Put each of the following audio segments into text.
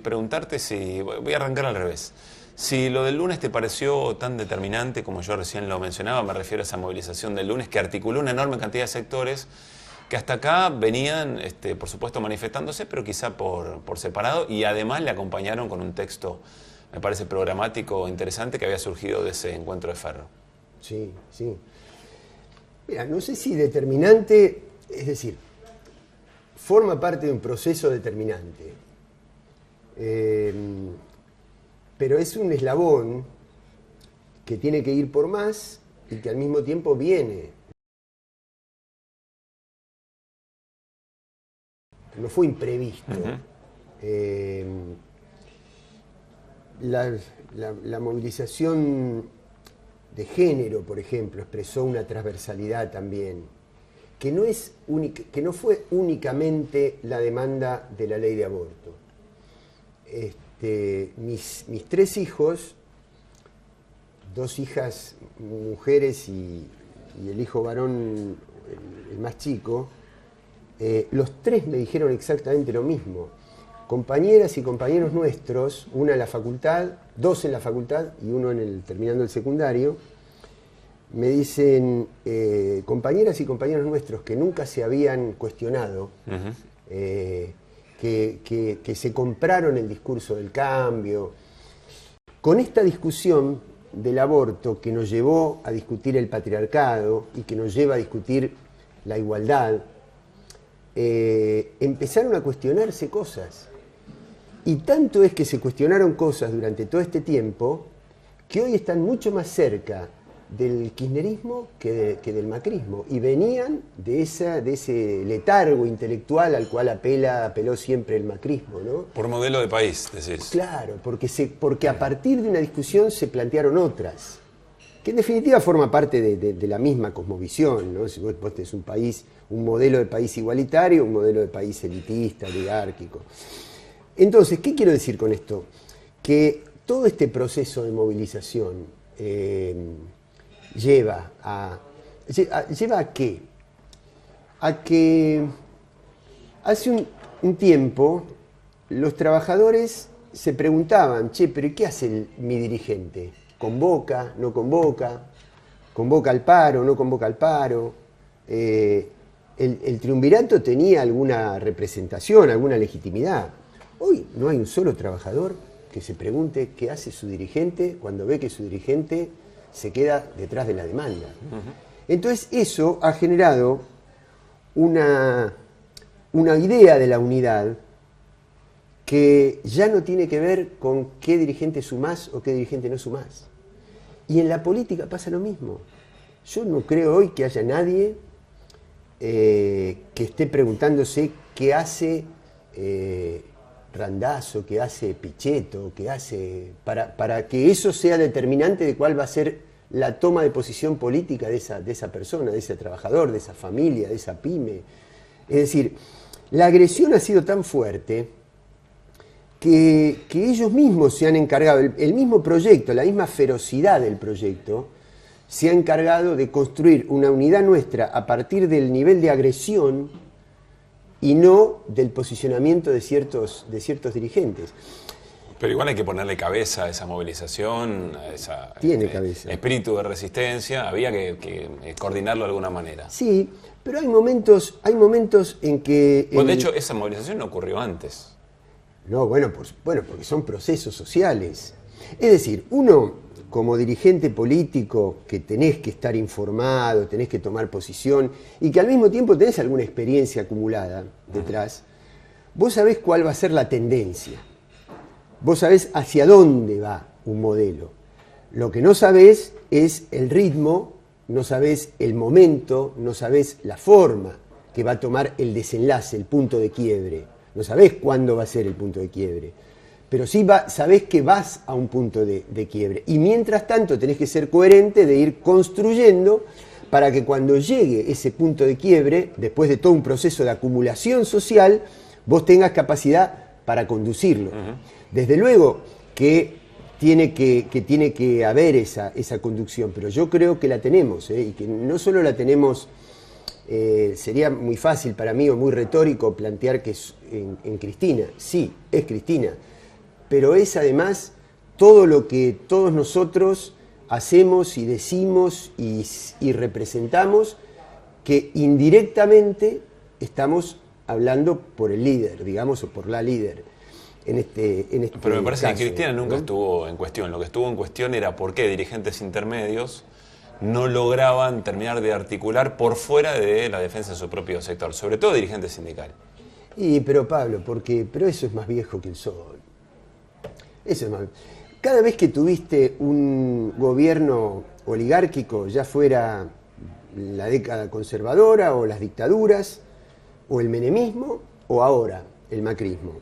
Preguntarte si, voy a arrancar al revés, si lo del lunes te pareció tan determinante como yo recién lo mencionaba, me refiero a esa movilización del lunes que articuló una enorme cantidad de sectores que hasta acá venían, por supuesto, manifestándose, pero quizá por separado, y además le acompañaron con un texto, me parece, programático interesante que había surgido de ese encuentro de Ferro. Sí, sí. Mira, no sé si determinante, es decir, forma parte de un proceso determinante. Pero es un eslabón que tiene que ir por más y que al mismo tiempo viene. No fue imprevisto. La movilización de género, por ejemplo, expresó una transversalidad también, que no fue únicamente la demanda de la ley de aborto. Mis tres hijos, dos hijas mujeres y el hijo varón, el más chico, los tres me dijeron exactamente lo mismo. Compañeras y compañeros nuestros, una en la facultad, dos en la facultad y uno terminando el secundario, me dicen, compañeras y compañeros nuestros que nunca se habían cuestionado, que se compraron el discurso del cambio. Con esta discusión del aborto que nos llevó a discutir el patriarcado y que nos lleva a discutir la igualdad, empezaron a cuestionarse cosas. Y tanto es que se cuestionaron cosas durante todo este tiempo que hoy están mucho más cerca del kirchnerismo que del macrismo, y venían de ese letargo intelectual al cual apeló siempre el macrismo, ¿no? Por modelo de país, decís. Claro, porque a partir de una discusión se plantearon otras, que en definitiva forma parte de la misma cosmovisión, ¿no? Si vos tenés un país, un modelo de país igualitario, un modelo de país elitista, oligárquico. Entonces, ¿qué quiero decir con esto? Que todo este proceso de movilización ¿lleva a qué? A que hace un tiempo los trabajadores se preguntaban, pero ¿y qué hace mi dirigente? ¿Convoca? ¿No convoca? ¿Convoca al paro? ¿No convoca al paro? El triunvirato tenía alguna representación, alguna legitimidad. Hoy no hay un solo trabajador que se pregunte qué hace su dirigente cuando ve que su dirigente se queda detrás de la demanda. Entonces eso ha generado una idea de la unidad que ya no tiene que ver con qué dirigente sumás o qué dirigente no sumás. Y en la política pasa lo mismo. Yo no creo hoy que haya nadie que esté preguntándose qué hace Randazzo, qué hace Pichetto, qué hace para que eso sea determinante de cuál va a ser la toma de posición política de esa persona, de ese trabajador, de esa familia, de esa pyme. Es decir, la agresión ha sido tan fuerte que ellos mismos se han encargado, el mismo proyecto, la misma ferocidad del proyecto, se ha encargado de construir una unidad nuestra a partir del nivel de agresión y no del posicionamiento de ciertos dirigentes. Pero igual hay que ponerle cabeza a esa movilización, a ese cabeza. Espíritu de resistencia, había que coordinarlo de alguna manera. Sí, pero hay momentos en que... Bueno, de hecho, esa movilización no ocurrió antes. No, bueno, porque son procesos sociales. Es decir, uno, como dirigente político, que tenés que estar informado, tenés que tomar posición, y que al mismo tiempo tenés alguna experiencia acumulada detrás, vos sabés cuál va a ser la tendencia. Vos sabés hacia dónde va un modelo. Lo que no sabés es el ritmo, no sabés el momento, no sabés la forma que va a tomar el desenlace, el punto de quiebre. No sabés cuándo va a ser el punto de quiebre. Pero sí sabés que vas a un punto de quiebre. Y mientras tanto tenés que ser coherente de ir construyendo para que cuando llegue ese punto de quiebre, después de todo un proceso de acumulación social, vos tengas capacidad para conducirlo. Desde luego que tiene que haber esa conducción, pero yo creo que la tenemos, y que no solo la tenemos sería muy fácil para mí o muy retórico plantear que es en Cristina. Sí, es Cristina, pero es además todo lo que todos nosotros hacemos y decimos y representamos, que indirectamente estamos hablando por el líder, digamos, o por la líder. En este Pero me parece caso, que Cristina nunca ¿no? estuvo en cuestión. Lo que estuvo en cuestión era por qué dirigentes intermedios no lograban terminar de articular por fuera de la defensa de su propio sector, sobre todo dirigentes sindicales. Pero Pablo, pero eso es más viejo que el sol. Eso es más. Cada vez que tuviste un gobierno oligárquico, ya fuera la década conservadora o las dictaduras, o el menemismo, o ahora el macrismo,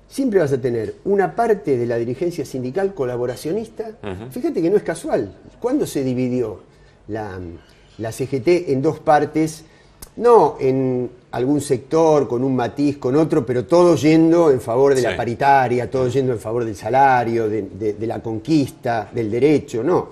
siempre vas a tener una parte de la dirigencia sindical colaboracionista. Fíjate que no es casual. ¿Cuándo se dividió la CGT en dos partes? No en algún sector, con un matiz, con otro, pero todo yendo en favor de la paritaria, todo yendo en favor del salario, de la conquista, del derecho, no.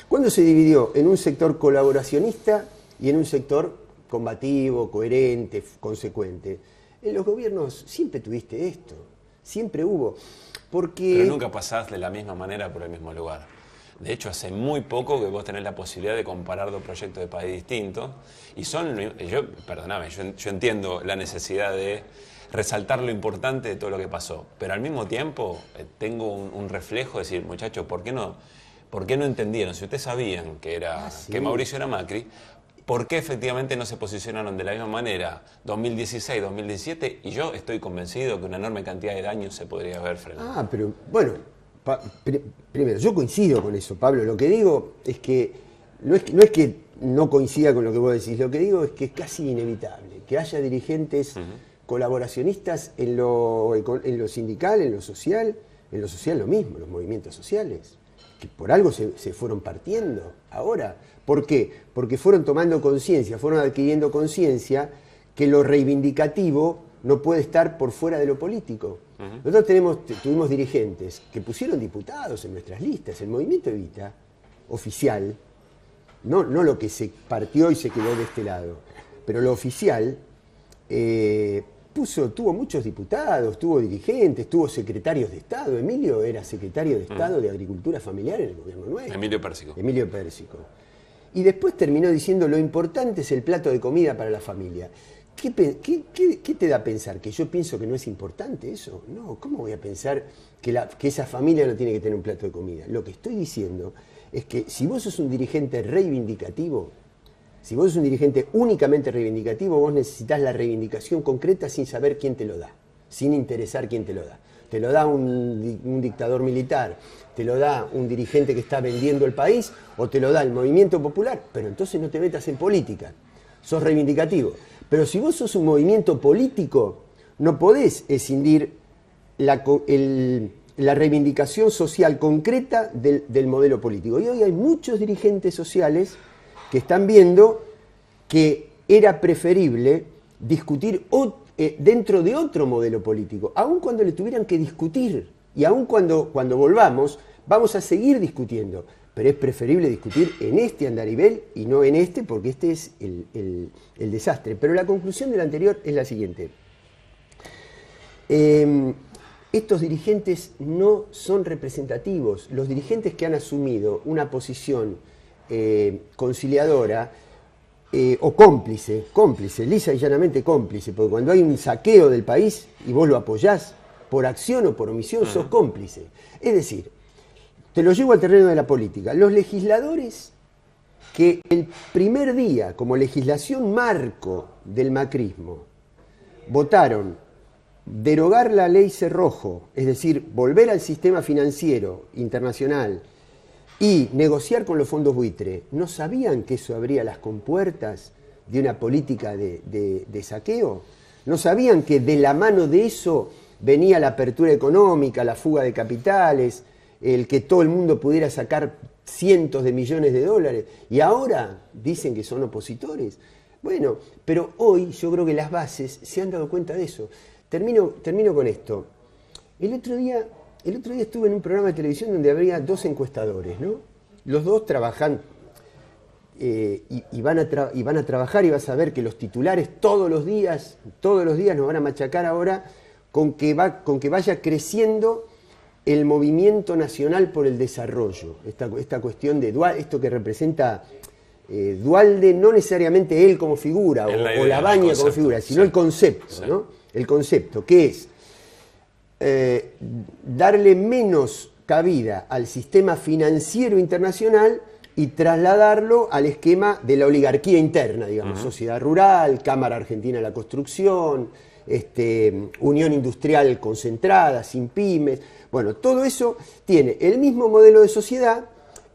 ¿Cuándo se dividió? En un sector colaboracionista y en un sector combativo, coherente, consecuente. En los gobiernos siempre tuviste esto. Siempre hubo. Porque... Pero nunca pasás de la misma manera por el mismo lugar. De hecho, hace muy poco que vos tenés la posibilidad de comparar dos proyectos de país distintos. Y perdóname, yo entiendo la necesidad de resaltar lo importante de todo lo que pasó. Pero al mismo tiempo tengo un reflejo de decir, muchachos, ¿por qué no entendieron? Si ustedes sabían que Mauricio era Macri, ¿por qué efectivamente no se posicionaron de la misma manera 2016, 2017? Y yo estoy convencido que una enorme cantidad de daños se podría haber frenado. Pero bueno, primero, yo coincido con eso, Pablo. Lo que digo es que no es que no coincida con lo que vos decís, lo que digo es que es casi inevitable que haya dirigentes colaboracionistas en lo sindical, en lo social lo mismo, los movimientos sociales, que por algo se fueron partiendo ahora. ¿Por qué? Porque fueron tomando conciencia, fueron adquiriendo conciencia que lo reivindicativo no puede estar por fuera de lo político. Nosotros tuvimos dirigentes que pusieron diputados en nuestras listas. El movimiento Evita, oficial, no lo que se partió y se quedó de este lado, pero lo oficial, tuvo muchos diputados, tuvo dirigentes, tuvo secretarios de Estado. Emilio era secretario de Estado de Agricultura Familiar en el gobierno nuestro. Emilio Pérsico. Y después terminó diciendo, lo importante es el plato de comida para la familia. ¿Qué te da a pensar? ¿Que yo pienso que no es importante eso? No, ¿cómo voy a pensar que esa familia no tiene que tener un plato de comida? Lo que estoy diciendo es que si vos sos un dirigente reivindicativo, si vos sos un dirigente únicamente reivindicativo, vos necesitas la reivindicación concreta sin saber quién te lo da, sin interesar quién te lo da. Te lo da un dictador militar, te lo da un dirigente que está vendiendo el país, o te lo da el movimiento popular, pero entonces no te metas en política, sos reivindicativo. Pero si vos sos un movimiento político, no podés escindir la reivindicación social concreta del modelo político. Y hoy hay muchos dirigentes sociales que están viendo que era preferible discutir dentro de otro modelo político, aun cuando le tuvieran que discutir, y aun cuando volvamos, vamos a seguir discutiendo, pero es preferible discutir en este andarivel y no en este, porque este es el desastre. Pero la conclusión del anterior es la siguiente. Estos dirigentes no son representativos. Los dirigentes que han asumido una posición conciliadora o cómplice, lisa y llanamente cómplice, porque cuando hay un saqueo del país y vos lo apoyás por acción o por omisión, sos cómplice. Es decir, te lo llevo al terreno de la política. Los legisladores que el primer día, como legislación marco del macrismo, votaron derogar la ley Cerrojo, es decir, volver al sistema financiero internacional y negociar con los fondos buitre, ¿no sabían que eso abría las compuertas de una política de saqueo? ¿No sabían que de la mano de eso venía la apertura económica, la fuga de capitales, el que todo el mundo pudiera sacar cientos de millones de dólares? Y ahora dicen que son opositores. Bueno, pero hoy yo creo que las bases se han dado cuenta de eso. Termino con esto. El otro día estuve en un programa de televisión donde había dos encuestadores, ¿no? Los dos trabajan, y van a trabajar y vas a ver que los titulares todos los días nos van a machacar ahora con que vaya creciendo el movimiento nacional por el desarrollo. Esta cuestión de esto que representa Duhalde, no necesariamente él como figura o Labaña como figura, sino el concepto, ¿no? El concepto, que es darle menos cabida al sistema financiero internacional y trasladarlo al esquema de la oligarquía interna, digamos, sociedad rural, Cámara Argentina de la Construcción, Unión Industrial concentrada, sin pymes. Bueno, todo eso tiene el mismo modelo de sociedad,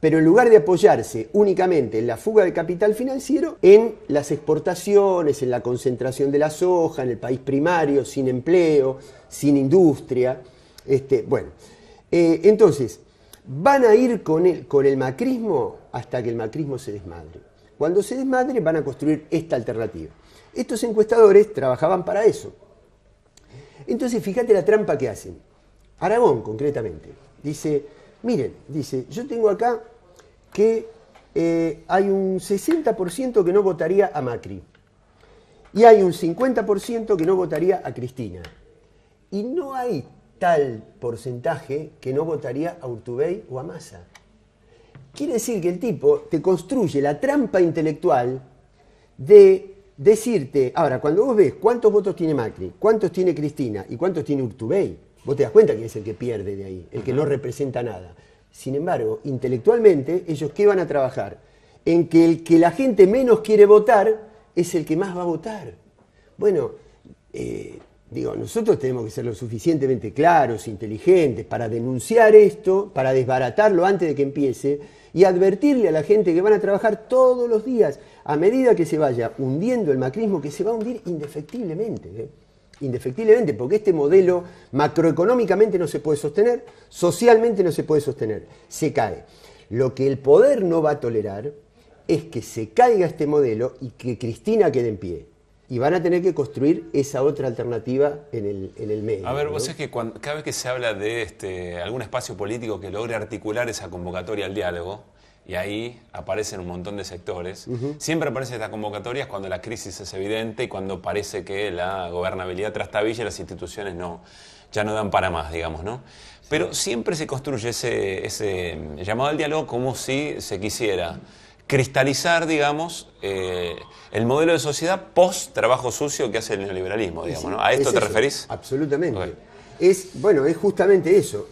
pero en lugar de apoyarse únicamente en la fuga de capital financiero, en las exportaciones, en la concentración de la soja, en el país primario, sin empleo, sin industria. Entonces, van a ir con el macrismo hasta que el macrismo se desmadre. Cuando se desmadre van a construir esta alternativa. Estos encuestadores trabajaban para eso. Entonces, fíjate la trampa que hacen. Aragón, concretamente, dice, miren, yo tengo acá que hay un 60% que no votaría a Macri y hay un 50% que no votaría a Cristina. Y no hay tal porcentaje que no votaría a Urtubey o a Massa. Quiere decir que el tipo te construye la trampa intelectual de decirte, ahora, cuando vos ves cuántos votos tiene Macri, cuántos tiene Cristina y cuántos tiene Urtubey, vos te das cuenta que es el que pierde de ahí, el que no representa nada. Sin embargo, intelectualmente, ellos ¿qué van a trabajar? En que el que la gente menos quiere votar es el que más va a votar. Bueno, nosotros tenemos que ser lo suficientemente claros, inteligentes, para denunciar esto, para desbaratarlo antes de que empiece y advertirle a la gente que van a trabajar todos los días, a medida que se vaya hundiendo el macrismo, que se va a hundir indefectiblemente, indefectiblemente, porque este modelo macroeconómicamente no se puede sostener, socialmente no se puede sostener, se cae. Lo que el poder no va a tolerar es que se caiga este modelo y que Cristina quede en pie. Y van a tener que construir esa otra alternativa en el medio. A ver, ¿no? vos sabés que cada vez que se habla de algún espacio político que logre articular esa convocatoria al diálogo, y ahí aparecen un montón de sectores, siempre aparecen estas convocatorias cuando la crisis es evidente y cuando parece que la gobernabilidad trastabilla y las instituciones ya no dan para más, digamos, ¿no? Pero siempre se construye ese llamado al diálogo como si se quisiera cristalizar, digamos, el modelo de sociedad post-trabajo sucio que hace el neoliberalismo, digamos, ¿no? ¿A esto te referís? Absolutamente. Okay. Es justamente eso,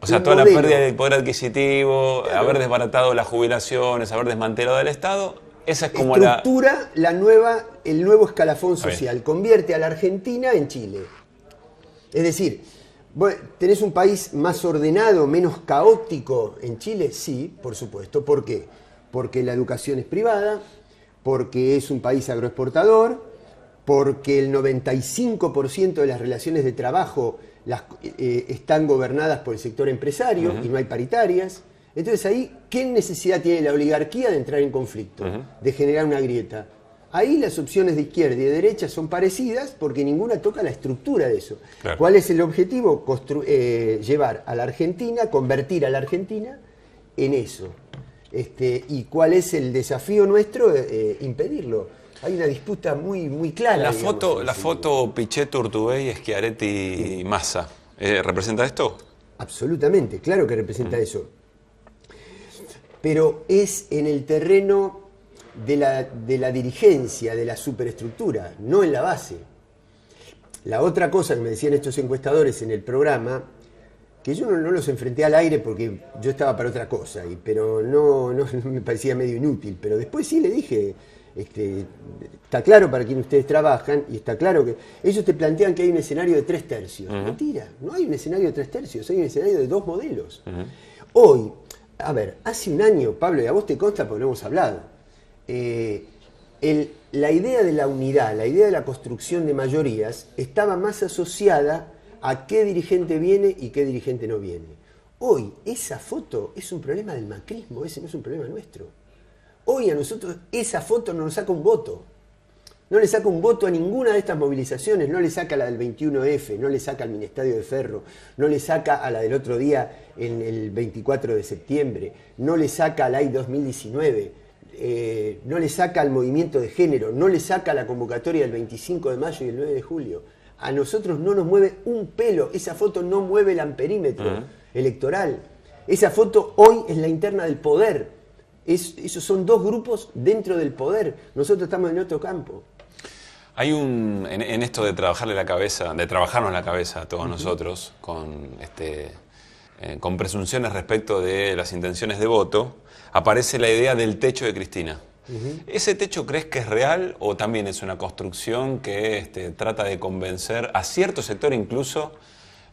o sea, toda la pérdida del poder adquisitivo, claro, haber desbaratado las jubilaciones, haber desmantelado el Estado, esa es como estructura el nuevo escalafón social, convierte a la Argentina en Chile. Es decir, ¿tenés un país más ordenado, menos caótico en Chile? Sí, por supuesto. ¿Por qué? Porque la educación es privada, porque es un país agroexportador, porque el 95% de las relaciones de trabajo están gobernadas por el sector empresario y no hay paritarias. Entonces ahí, ¿qué necesidad tiene la oligarquía de entrar en conflicto, de generar una grieta? Ahí las opciones de izquierda y de derecha son parecidas porque ninguna toca la estructura de eso. Claro. ¿Cuál es el objetivo? Llevar a la Argentina, convertir a la Argentina en eso. ¿Y cuál es el desafío nuestro? Impedirlo. Hay una disputa muy clara. La foto Pichetto-Urtubey, Schiaretti y Massa, ¿representa esto? Absolutamente, claro que representa eso. Pero es en el terreno de la dirigencia, de la superestructura, no en la base. La otra cosa que me decían estos encuestadores en el programa, que yo no los enfrenté al aire porque yo estaba para otra cosa, pero no me parecía medio inútil, pero después sí le dije, está claro para quien ustedes trabajan y está claro que ellos te plantean que hay un escenario de 3 tercios. Mentira, no hay un escenario de 3 tercios, hay un escenario de 2 modelos. Hoy, a ver, hace un año, Pablo, y a vos te consta porque lo hemos hablado, la idea de la unidad, la idea de la construcción de mayorías estaba más asociada a qué dirigente viene y qué dirigente no viene. Hoy esa foto es un problema del macrismo, ese no es un problema nuestro. Hoy a nosotros esa foto no nos saca un voto. No le saca un voto a ninguna de estas movilizaciones, no le saca a la del 21F, no le saca al Ministerio de Ferro, no le saca a la del otro día en el 24 de septiembre, no le saca a la AI 2019, no le saca al movimiento de género, no le saca a la convocatoria del 25 de mayo y el 9 de julio. A nosotros no nos mueve un pelo, esa foto no mueve el amperímetro electoral. Esa foto hoy es la interna del poder. Esos son dos grupos dentro del poder. Nosotros estamos en otro campo. Hay en esto de trabajarle la cabeza, de trabajarnos la cabeza a todos nosotros, con presunciones respecto de las intenciones de voto, aparece la idea del techo de Cristina. ¿Ese techo crees que es real o también es una construcción que trata de convencer a cierto sector incluso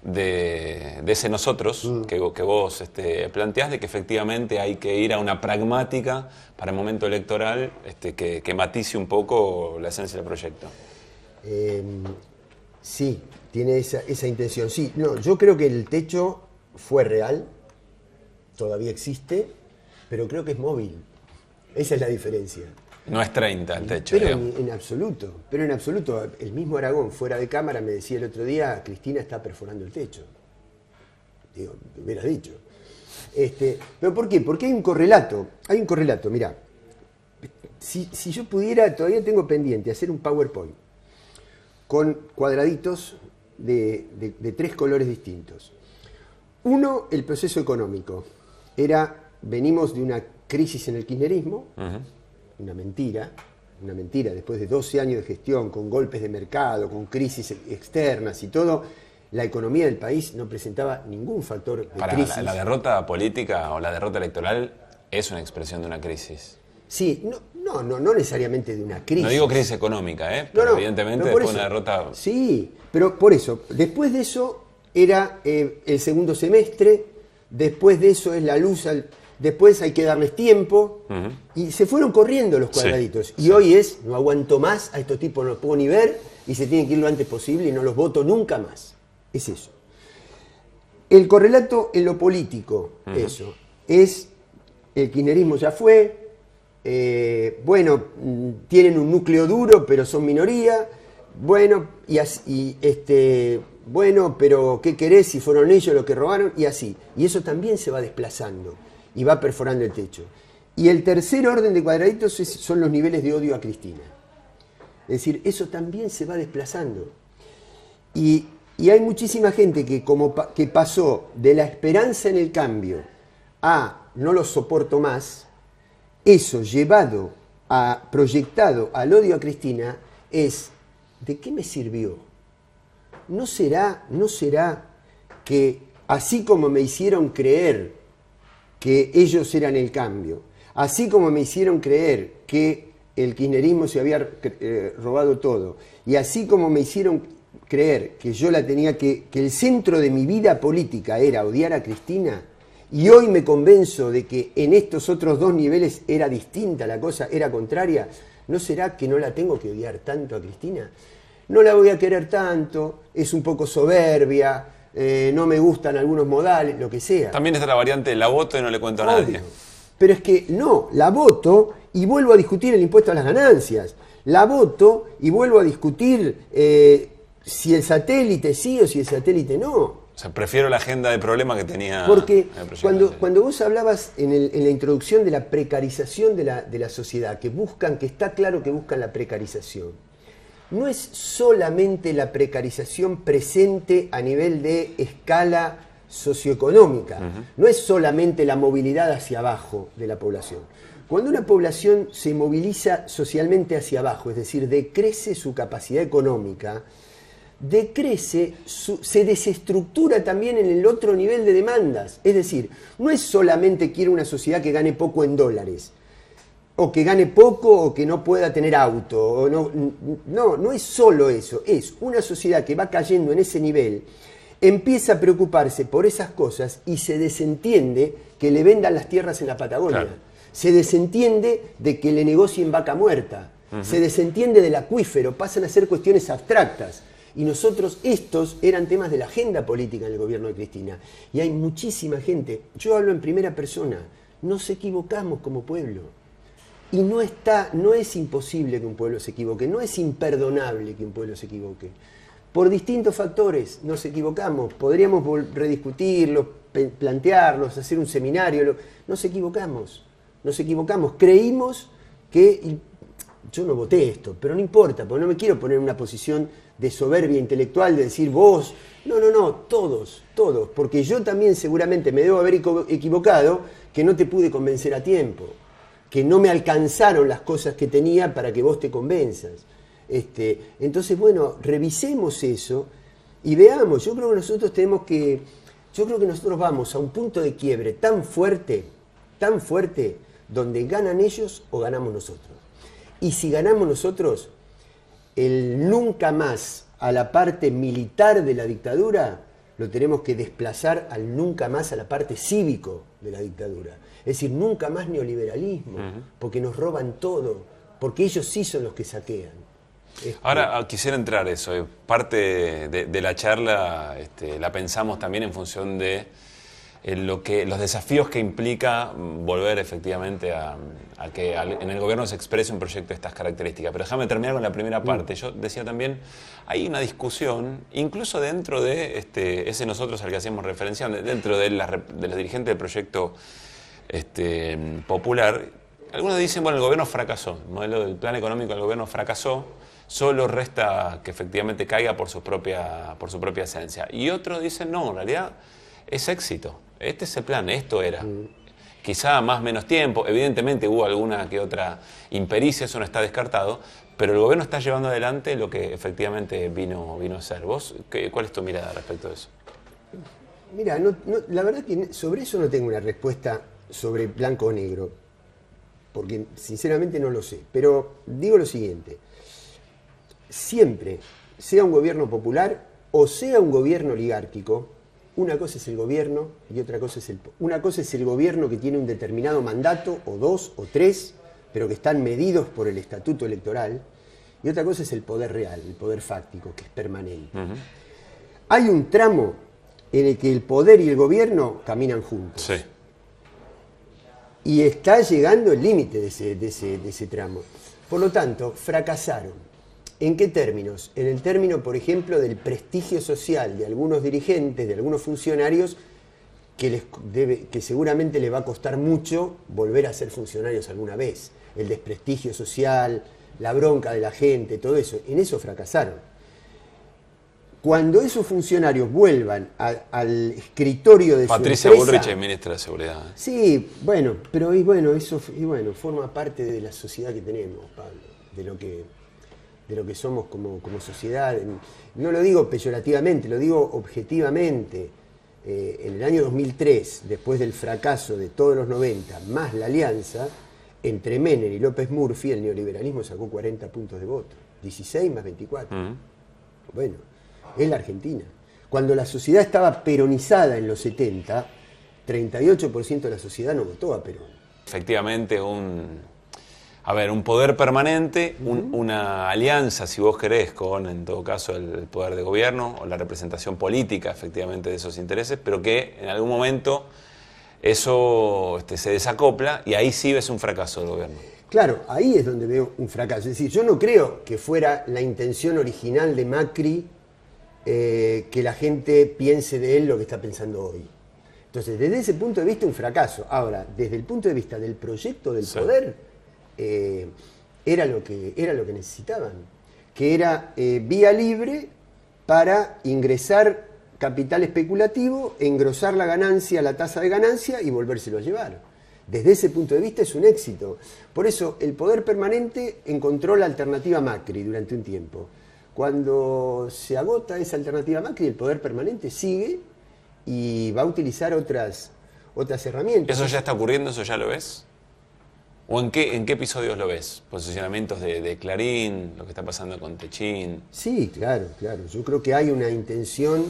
de ese nosotros que vos planteás, de que efectivamente hay que ir a una pragmática para el momento electoral que matice un poco la esencia del proyecto? Sí, tiene esa intención. Sí, no, yo creo que el techo fue real, todavía existe, pero creo que es móvil. Esa es la diferencia. No es 30 el techo. Pero en absoluto, el mismo Aragón, fuera de cámara, me decía el otro día, Cristina está perforando el techo. Digo, me hubieras dicho. ¿Pero por qué? Porque hay un correlato, mirá. Si yo pudiera, todavía tengo pendiente hacer un PowerPoint con cuadraditos de tres colores distintos. Uno, el proceso económico. Venimos de una crisis en el kirchnerismo, una mentira, después de 12 años de gestión, con golpes de mercado, con crisis externas y todo, la economía del país no presentaba ningún factor de crisis. La derrota política o la derrota electoral es una expresión de una crisis. Sí, no necesariamente de una crisis. No digo crisis económica, pero evidentemente pero después de una derrota... Sí, pero por eso, después de eso era el segundo semestre, después de eso es la luz, después hay que darles tiempo, y se fueron corriendo los cuadraditos. Y hoy no aguanto más, a estos tipos no los puedo ni ver, y se tienen que ir lo antes posible y no los voto nunca más. Es eso. El correlato en lo político, eso, es el kirchnerismo ya fue, tienen un núcleo duro, pero son minoría, pero ¿qué querés si fueron ellos los que robaron? Y así. Y eso también se va desplazando y va perforando el techo. Y el tercer orden de cuadraditos son los niveles de odio a Cristina. Es decir, eso también se va desplazando. Y hay muchísima gente que pasó de la esperanza en el cambio a no lo soporto más. Eso proyectado al odio a Cristina es, ¿de qué me sirvió? ¿No será que así como me hicieron creer que ellos eran el cambio, así como me hicieron creer que el kirchnerismo se había robado todo, y así como me hicieron creer que yo que el centro de mi vida política era odiar a Cristina, y hoy me convenzo de que en estos otros dos niveles era distinta la cosa, era contraria, ¿no será que no la tengo que odiar tanto a Cristina? No la voy a querer tanto, es un poco soberbia, no me gustan algunos modales, lo que sea. También está la variante, la voto y no le cuento a nadie. Pero es que no, la voto y vuelvo a discutir el impuesto a las ganancias. La voto y vuelvo a discutir si el satélite sí o si el satélite no. O sea, prefiero la agenda de problema que tenía. Porque cuando vos hablabas en la introducción de la precarización de la sociedad, que está claro que buscan la precarización, no es solamente la precarización presente a nivel de escala socioeconómica, no es solamente la movilidad hacia abajo de la población. Cuando una población se moviliza socialmente hacia abajo, es decir, decrece su capacidad económica, se desestructura también en el otro nivel de demandas. Es decir, no es solamente quiero una sociedad que gane poco en dólares, o que gane poco o que no pueda tener auto. O no es solo eso, es una sociedad que va cayendo en ese nivel, empieza a preocuparse por esas cosas y se desentiende que le vendan las tierras en la Patagonia. Claro. Se desentiende de que le negocien vaca muerta. Se desentiende del acuífero, pasan a ser cuestiones abstractas. Y estos eran temas de la agenda política en el gobierno de Cristina. Y hay muchísima gente, yo hablo en primera persona, nos equivocamos como pueblo. Y no es imposible que un pueblo se equivoque, no es imperdonable que un pueblo se equivoque. Por distintos factores nos equivocamos, podríamos rediscutirlos, plantearlos, hacer un seminario, nos equivocamos, creímos que, yo no voté esto, pero no importa, porque no me quiero poner en una posición de soberbia intelectual, de decir vos, no, todos, porque yo también seguramente me debo haber equivocado, que no te pude convencer a tiempo, que no me alcanzaron las cosas que tenía para que vos te convenzas. Entonces, bueno, revisemos eso y veamos. Yo creo que nosotros vamos a un punto de quiebre tan fuerte, donde ganan ellos o ganamos nosotros. Y si ganamos nosotros, el nunca más a la parte militar de la dictadura lo tenemos que desplazar al nunca más a la parte cívico de la dictadura. Es decir, nunca más neoliberalismo, porque nos roban todo, porque ellos sí son los que saquean. Ahora quisiera entrar eso, parte de la charla la pensamos también en función de los desafíos que implica volver efectivamente a que en el gobierno se exprese un proyecto de estas características. Pero déjame terminar con la primera parte. Yo decía también, hay una discusión, incluso dentro de ese nosotros al que hacíamos referencia, dentro de los dirigentes del proyecto popular. Algunos dicen, bueno, el gobierno fracasó, el modelo del plan económico del gobierno fracasó, solo resta que efectivamente caiga por su propia esencia. Y otros dicen, no, en realidad es éxito. Este es el plan, esto era. Quizá más menos tiempo, evidentemente hubo alguna que otra impericia, eso no está descartado, pero el gobierno está llevando adelante lo que efectivamente vino a ser. ¿Vos cuál es tu mirada respecto a eso? Mira, la verdad que sobre eso no tengo una respuesta sobre blanco o negro, porque sinceramente no lo sé, pero digo lo siguiente: siempre, sea un gobierno popular o sea un gobierno oligárquico, una cosa es el gobierno y otra cosa es una cosa es el gobierno que tiene un determinado mandato, o 2 o 3, pero que están medidos por el estatuto electoral, y otra cosa es el poder real, el poder fáctico, que es permanente. Hay un tramo en el que el poder y el gobierno caminan juntos. Sí. Y está llegando el límite de ese tramo. Por lo tanto, fracasaron. ¿En qué términos? En el término, por ejemplo, del prestigio social de algunos dirigentes, de algunos funcionarios, que seguramente les va a costar mucho volver a ser funcionarios alguna vez. El desprestigio social, la bronca de la gente, todo eso. En eso fracasaron. Cuando esos funcionarios vuelvan al escritorio de Patricia su empresa... Bullrich es ministra de Seguridad. Sí, pero eso forma parte de la sociedad que tenemos, Pablo, de lo que somos como sociedad. No lo digo peyorativamente, lo digo objetivamente. En el año 2003, después del fracaso de todos los 90, más la alianza, entre Menem y López Murphy, el neoliberalismo sacó 40 puntos de voto, 16 más 24. Bueno, es la Argentina. Cuando la sociedad estaba peronizada en los 70, 38% de la sociedad no votó a Perón. Efectivamente, un poder permanente, una alianza, si vos querés, con, en todo caso, el poder de gobierno o la representación política, efectivamente, de esos intereses, pero que en algún momento eso se desacopla y ahí sí ves un fracaso del gobierno. Claro, ahí es donde veo un fracaso. Es decir, yo no creo que fuera la intención original de Macri que la gente piense de él lo que está pensando hoy. Entonces, desde ese punto de vista, un fracaso. Ahora, desde el punto de vista del proyecto del poder, era lo que necesitaban, que era vía libre para ingresar capital especulativo, engrosar la ganancia, la tasa de ganancia y volvérselo a llevar. Desde ese punto de vista es un éxito. Por eso el poder permanente encontró la alternativa Macri durante un tiempo. Cuando se agota esa alternativa Macri, el poder permanente sigue y va a utilizar otras herramientas. ¿Eso ya está ocurriendo? ¿Eso ya lo ves? ¿O en qué episodios lo ves? Posicionamientos de Clarín, lo que está pasando con Techín. Sí, claro. Yo creo que hay una intención.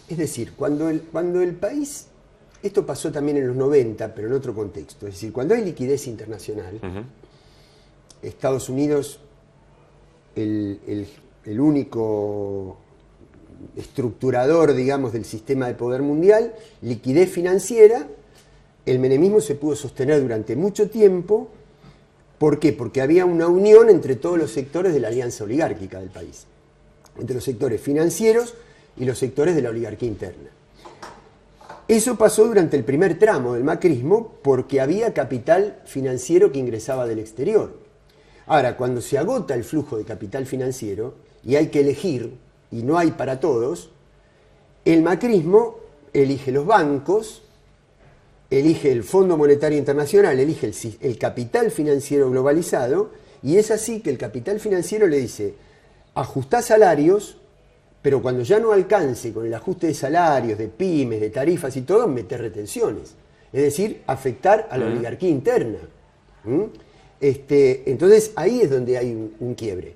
Es decir, cuando el país... Esto pasó también en los 90, pero en otro contexto. Es decir, cuando hay liquidez internacional, Estados Unidos, el único estructurador, digamos, del sistema de poder mundial, liquidez financiera, el menemismo se pudo sostener durante mucho tiempo ¿Por qué? Porque había una unión entre todos los sectores de la alianza oligárquica del país, entre los sectores financieros y los sectores de la oligarquía interna. Eso pasó durante el primer tramo del macrismo porque había capital financiero que ingresaba del exterior. Ahora, cuando se agota el flujo de capital financiero y hay que elegir, y no hay para todos, el macrismo elige los bancos, elige el Fondo Monetario Internacional, elige el capital financiero globalizado, y es así que el capital financiero le dice, ajustá salarios, pero cuando ya no alcance con el ajuste de salarios, de pymes, de tarifas y todo, meter retenciones. Es decir, afectar a la oligarquía interna. Entonces ahí es donde hay un quiebre.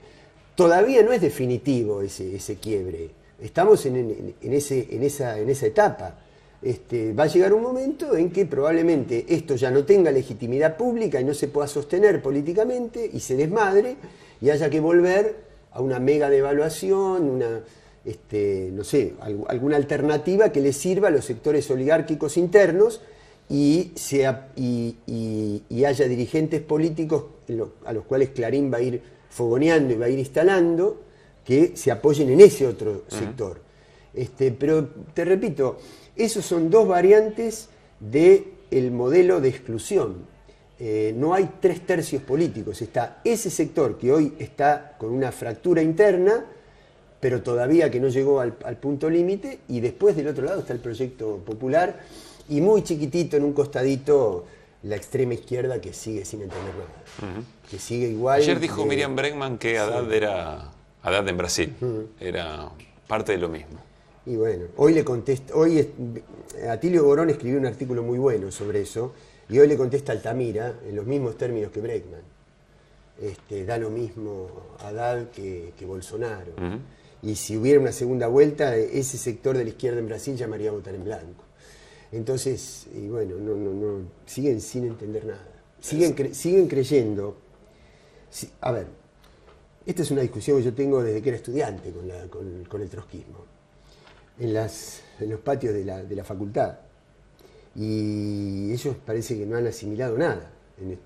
Todavía no es definitivo ese quiebre. Estamos en esa etapa. Va a llegar un momento en que probablemente esto ya no tenga legitimidad pública y no se pueda sostener políticamente y se desmadre y haya que volver a una mega devaluación, no sé, alguna alternativa que le sirva a los sectores oligárquicos internos y haya dirigentes políticos a los cuales Clarín va a ir fogoneando y va a ir instalando que se apoyen en ese otro sector. Pero te repito, esos son dos variantes del modelo de exclusión. No hay 3/3 políticos. Está ese sector que hoy está con una fractura interna, pero todavía que no llegó al punto límite, y después del otro lado está el proyecto popular, y muy chiquitito en un costadito la extrema izquierda que sigue sin entender nada. Que sigue igual. Ayer dijo Miriam Bregman que Haddad era Haddad en Brasil. Era parte de lo mismo. Y bueno, hoy Atilio Borón escribió un artículo muy bueno sobre eso, y hoy le contesta Altamira en los mismos términos que Bregman. Da lo mismo Haddad que Bolsonaro. Y si hubiera una segunda vuelta, ese sector de la izquierda en Brasil llamaría a votar en blanco. Entonces, y bueno, no, siguen sin entender nada. Siguen creyendo. A ver, esta es una discusión que yo tengo desde que era estudiante con el trotskismo, en los patios de la facultad. Y ellos parece que no han asimilado nada en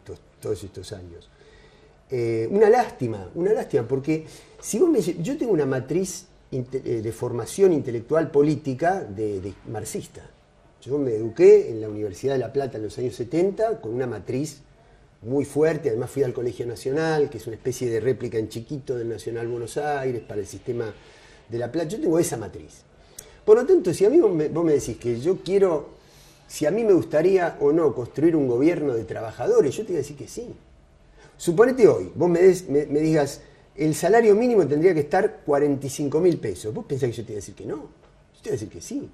todos estos años. Una lástima, porque si yo tengo una matriz de formación intelectual política de marxista. Yo me eduqué en la Universidad de La Plata en los años 70 con una matriz muy fuerte, además fui al Colegio Nacional, que es una especie de réplica en chiquito del Nacional Buenos Aires para el sistema de La Plata. Yo tengo esa matriz. Por lo tanto, si a mí vos me decís que si a mí me gustaría o no construir un gobierno de trabajadores, yo te voy a decir que sí. Suponete hoy, vos me digas, el salario mínimo tendría que estar 45.000 pesos. ¿Vos pensás que yo te voy a decir que no? Yo te voy a decir que sí.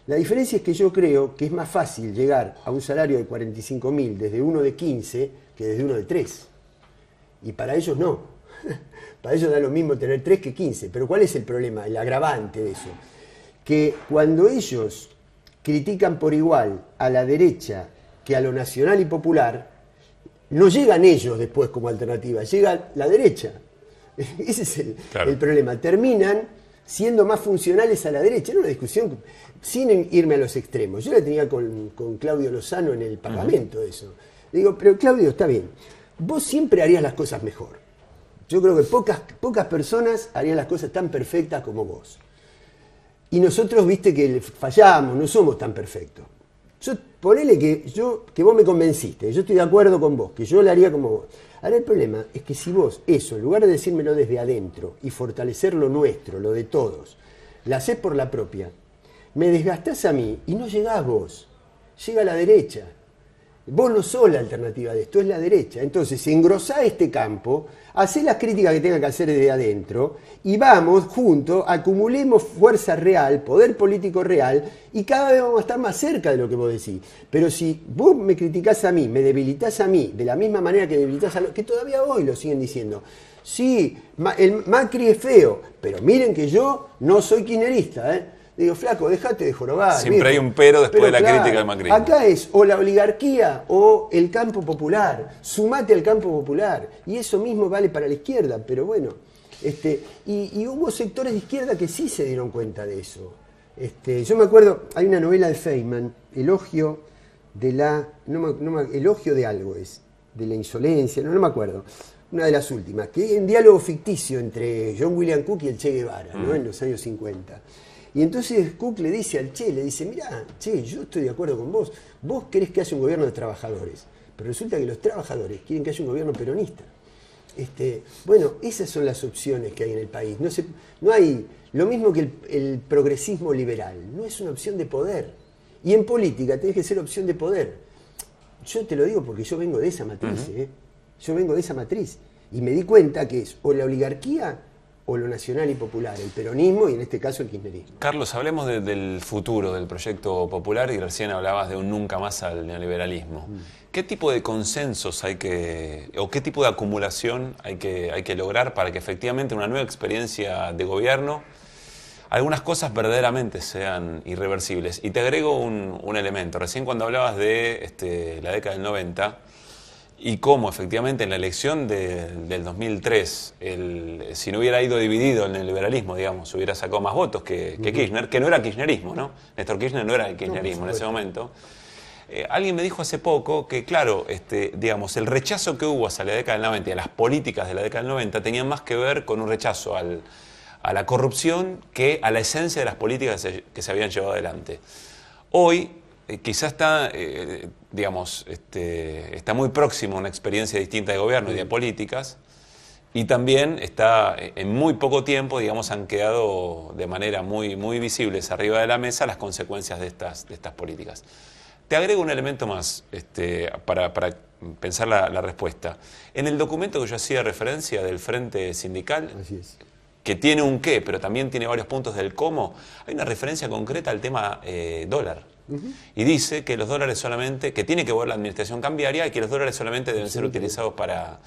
La diferencia es que yo creo que es más fácil llegar a un salario de 45.000 desde uno de 15 que desde uno de 3. Y para ellos no. Para ellos da lo mismo tener 3 que 15. Pero ¿cuál es el problema? El agravante de eso. Que cuando ellos critican por igual a la derecha que a lo nacional y popular, no llegan ellos después como alternativa, llega la derecha. Ese es el problema. Terminan siendo más funcionales a la derecha. Era una discusión sin irme a los extremos. Yo la tenía con Claudio Lozano en el Parlamento, eso. Le digo, pero Claudio, está bien, vos siempre harías las cosas mejor. Yo creo que pocas personas harían las cosas tan perfectas como vos. Y nosotros, viste, que fallamos, no somos tan perfectos. Ponele que vos me convenciste, yo estoy de acuerdo con vos, que yo lo haría como vos. Ahora el problema es que si vos eso, en lugar de decírmelo desde adentro y fortalecer lo nuestro, lo de todos, la hacés por la propia, me desgastás a mí y no llegás vos, llega la derecha. Vos no sos la alternativa de esto, es la derecha. Entonces, engrosá este campo, hacé las críticas que tenga que hacer desde adentro y vamos juntos, acumulemos fuerza real, poder político real y cada vez vamos a estar más cerca de lo que vos decís. Pero si vos me criticás a mí, me debilitás a mí, de la misma manera que debilitas a los que todavía hoy lo siguen diciendo. Sí, el Macri es feo, pero miren que yo no soy kirchnerista, ¿eh? Digo, flaco, déjate de jorobar. Siempre hay un pero después de la crítica del macrismo. Acá es o la oligarquía o el campo popular. Sumate al campo popular. Y eso mismo vale para la izquierda, pero bueno. Y hubo sectores de izquierda que sí se dieron cuenta de eso. Yo me acuerdo, hay una novela de Feynman, Elogio de algo es. de la insolencia, no me acuerdo, una de las últimas, que es un diálogo ficticio entre John William Cook y el Che Guevara, ¿no? En los años 50. Y entonces Cook le dice al Che, mirá, Che, yo estoy de acuerdo con vos, vos querés que haya un gobierno de trabajadores, pero resulta que los trabajadores quieren que haya un gobierno peronista. Bueno, esas son las opciones que hay en el país. No hay, lo mismo que el progresismo liberal, no es una opción de poder. Y en política tenés que ser opción de poder. Yo te lo digo porque yo vengo de esa matriz, Yo vengo de esa matriz. Y me di cuenta que es o la oligarquía o lo nacional y popular, el peronismo y en este caso el kirchnerismo. Carlos, hablemos del futuro del proyecto popular y recién hablabas de un nunca más al neoliberalismo. ¿Qué tipo de consensos o qué tipo de acumulación hay que lograr para que efectivamente una nueva experiencia de gobierno, algunas cosas verdaderamente sean irreversibles? Y te agrego un elemento. Recién cuando hablabas de la década del 90 y cómo efectivamente en la elección del 2003, si no hubiera ido dividido el neoliberalismo, digamos, hubiera sacado más votos que Kirchner, que no era kirchnerismo, ¿no? Néstor Kirchner no era el kirchnerismo en ese momento. Alguien me dijo hace poco que, claro, digamos, el rechazo que hubo hacia la década del 90 y a las políticas de la década del 90 tenían más que ver con un rechazo a la corrupción que a la esencia de las políticas que se habían llevado adelante. Hoy, quizás está, digamos, está muy próximo a una experiencia distinta de gobierno y de políticas, y también está, en muy poco tiempo, digamos, han quedado de manera muy, muy visibles arriba de la mesa las consecuencias de estas políticas. Te agrego un elemento más para pensar la respuesta. En el documento que yo hacía referencia del Frente Sindical, Así es, que tiene un qué, pero también tiene varios puntos del cómo, hay una referencia concreta al tema dólar. Y dice que los dólares solamente, que tiene que ver la administración cambiaria y que los dólares solamente deben ser utilizados para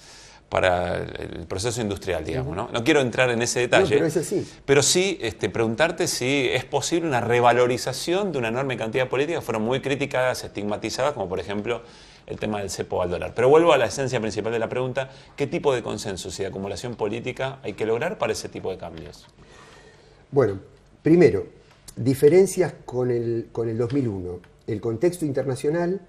el proceso industrial, digamos, ¿no? No quiero entrar en ese detalle, no, pero es así. Pero sí preguntarte si es posible una revalorización de una enorme cantidad de políticas que fueron muy criticadas, estigmatizadas, como por ejemplo el tema del cepo al dólar. Pero vuelvo a la esencia principal de la pregunta: ¿qué tipo de consensos y de acumulación política hay que lograr para ese tipo de cambios? Bueno, primero, diferencias con el 2001. El contexto internacional,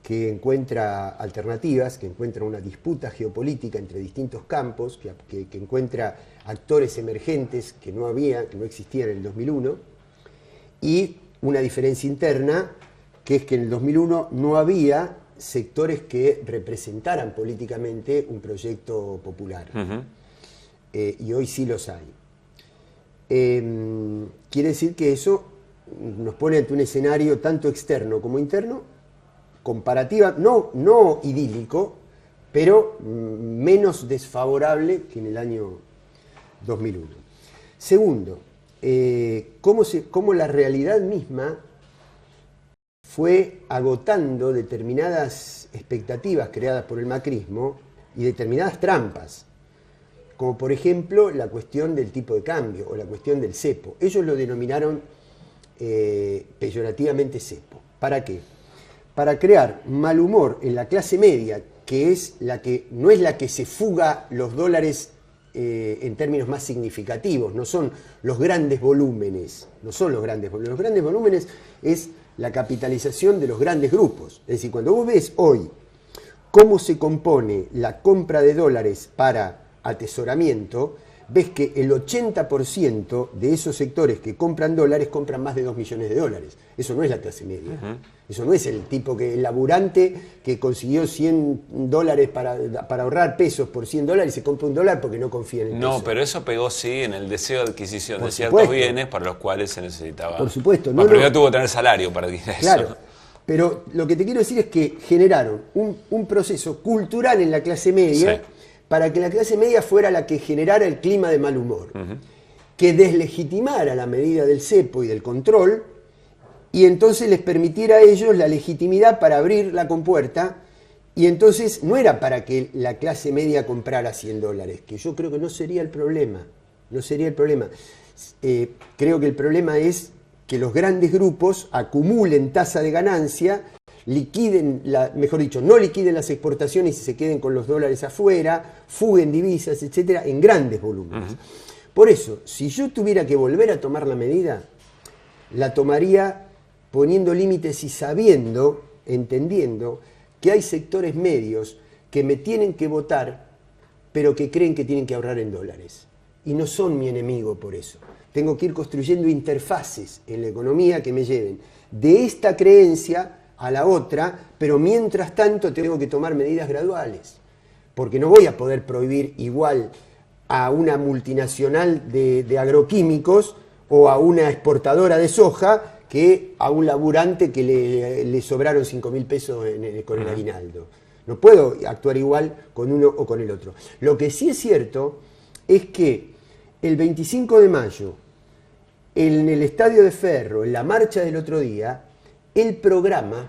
que encuentra alternativas, que encuentra una disputa geopolítica entre distintos campos, que encuentra actores emergentes que no existían en el 2001, y una diferencia interna, que es que en el 2001 no había sectores que representaran políticamente un proyecto popular. Y hoy sí los hay. Quiere decir que eso nos pone ante un escenario tanto externo como interno, comparativa, no idílico, pero menos desfavorable que en el año 2001. Segundo, cómo la realidad misma fue agotando determinadas expectativas creadas por el macrismo y determinadas trampas, como por ejemplo la cuestión del tipo de cambio o la cuestión del cepo. Ellos lo denominaron peyorativamente cepo. ¿Para qué? Para crear mal humor en la clase media, que es no es la que se fuga los dólares en términos más significativos, no son los grandes volúmenes, Los grandes volúmenes es la capitalización de los grandes grupos. Es decir, cuando vos ves hoy cómo se compone la compra de dólares para atesoramiento, ves que el 80% de esos sectores que compran dólares compran más de 2 millones de dólares. Eso no es la clase media. Eso no es el el laburante que consiguió $100 para ahorrar pesos por $100 y se compra un dólar porque no confía en el peso. No, pero eso pegó sí en el deseo de adquisición de ciertos bienes para los cuales se necesitaba. Por supuesto. Pero ya tuvo que tener salario para adquirir eso. Claro. Pero lo que te quiero decir es que generaron un proceso cultural en la clase media, sí, para que la clase media fuera la que generara el clima de mal humor, que deslegitimara la medida del cepo y del control, y entonces les permitiera a ellos la legitimidad para abrir la compuerta, y entonces no era para que la clase media comprara $100, que yo creo que no sería el problema, creo que el problema es que los grandes grupos acumulen tasa de ganancia, no liquiden las exportaciones y se queden con los dólares afuera, fuguen divisas, etcétera, en grandes volúmenes. Por eso, si yo tuviera que volver a tomar la medida, la tomaría poniendo límites y entendiendo que hay sectores medios que me tienen que votar, pero que creen que tienen que ahorrar en dólares. Y no son mi enemigo por eso. Tengo que ir construyendo interfaces en la economía que me lleven de esta creencia a la otra, pero mientras tanto tengo que tomar medidas graduales, porque no voy a poder prohibir igual a una multinacional de agroquímicos o a una exportadora de soja que a un laburante que le sobraron 5.000 pesos con el aguinaldo. No puedo actuar igual con uno o con el otro. Lo que sí es cierto es que el 25 de mayo, en el Estadio de Ferro, en la marcha del otro día, el programa,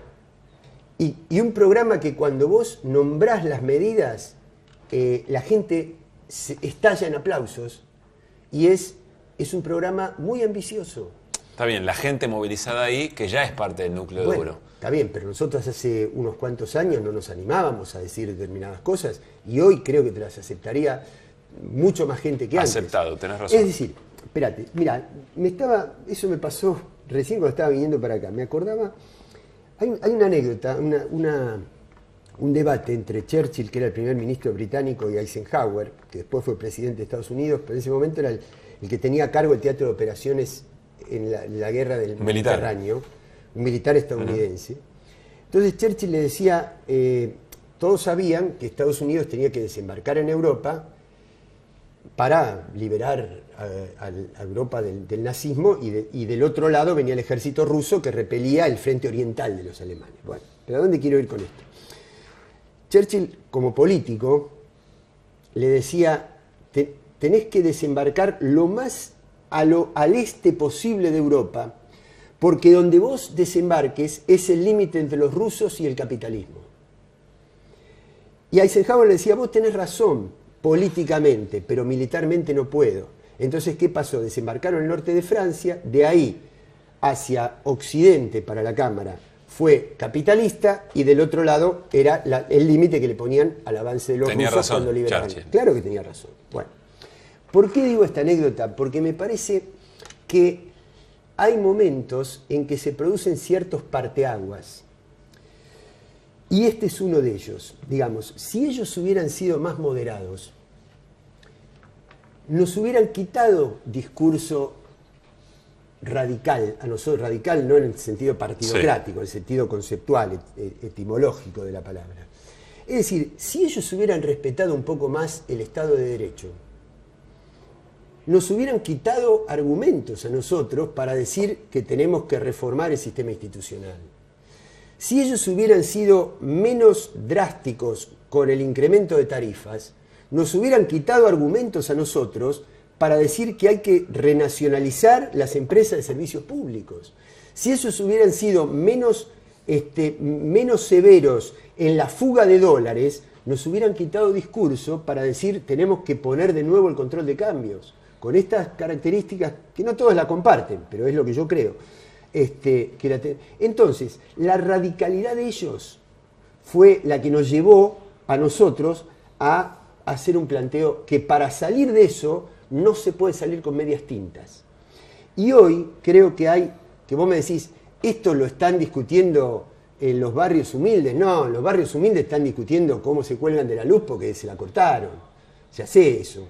y un programa que cuando vos nombrás las medidas, la gente estalla en aplausos, y es un programa muy ambicioso. Está bien, la gente movilizada ahí, que ya es parte del núcleo duro. Está bien, pero nosotros hace unos cuantos años no nos animábamos a decir determinadas cosas, y hoy creo que te las aceptaría mucho más gente que antes. Aceptado, tenés razón. Es decir, espérate, mira, eso me pasó recién cuando estaba viniendo para acá. Me acordaba, hay una anécdota, un debate entre Churchill, que era el primer ministro británico, y Eisenhower, que después fue presidente de Estados Unidos, pero en ese momento era el que tenía a cargo el teatro de operaciones en la guerra del Mediterráneo, un militar estadounidense. Entonces Churchill le decía, todos sabían que Estados Unidos tenía que desembarcar en Europa para liberar a Europa del nazismo, y del otro lado venía el ejército ruso que repelía el frente oriental de los alemanes. Bueno, ¿pero a dónde quiero ir con esto? Churchill, como político, le decía, tenés que desembarcar lo más al este posible de Europa, porque donde vos desembarques es el límite entre los rusos y el capitalismo. Y Eisenhower le decía, vos tenés razón políticamente, pero militarmente no puedo. Entonces, ¿qué pasó? Desembarcaron en el norte de Francia, de ahí hacia Occidente para la Cámara fue capitalista, y del otro lado era el límite que le ponían al avance de los rusos cuando liberaban. Claro que tenía razón. Bueno, ¿por qué digo esta anécdota? Porque me parece que hay momentos en que se producen ciertos parteaguas. Y este es uno de ellos. Digamos, si ellos hubieran sido más moderados, nos hubieran quitado discurso radical, a nosotros radical no en el sentido partidocrático, en el sentido conceptual, etimológico de la palabra. Es decir, si ellos hubieran respetado un poco más el Estado de Derecho, nos hubieran quitado argumentos a nosotros para decir que tenemos que reformar el sistema institucional. Si ellos hubieran sido menos drásticos con el incremento de tarifas, nos hubieran quitado argumentos a nosotros para decir que hay que renacionalizar las empresas de servicios públicos. Si esos hubieran sido menos severos en la fuga de dólares, nos hubieran quitado discurso para decir tenemos que poner de nuevo el control de cambios, con estas características que no todos la comparten, pero es lo que yo creo. Entonces, la radicalidad de ellos fue la que nos llevó a nosotros a hacer un planteo que para salir de eso no se puede salir con medias tintas. Y hoy creo que vos me decís, esto lo están discutiendo en los barrios humildes. No, en los barrios humildes están discutiendo cómo se cuelgan de la luz porque se la cortaron. Se hace eso.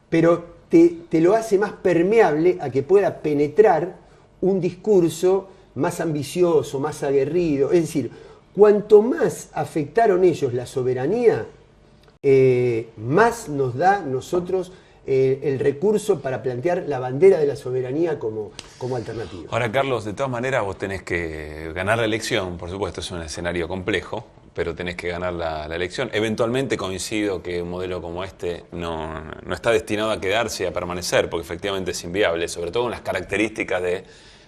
Pero te lo hace más permeable a que pueda penetrar un discurso más ambicioso, más aguerrido. Es decir, cuanto más afectaron ellos la soberanía, más nos da nosotros el recurso para plantear la bandera de la soberanía como alternativa. Ahora, Carlos, de todas maneras vos tenés que ganar la elección. Por supuesto, es un escenario complejo, pero tenés que ganar la elección. Eventualmente coincido que un modelo como este no está destinado a quedarse y a permanecer, porque efectivamente es inviable, sobre todo en las características de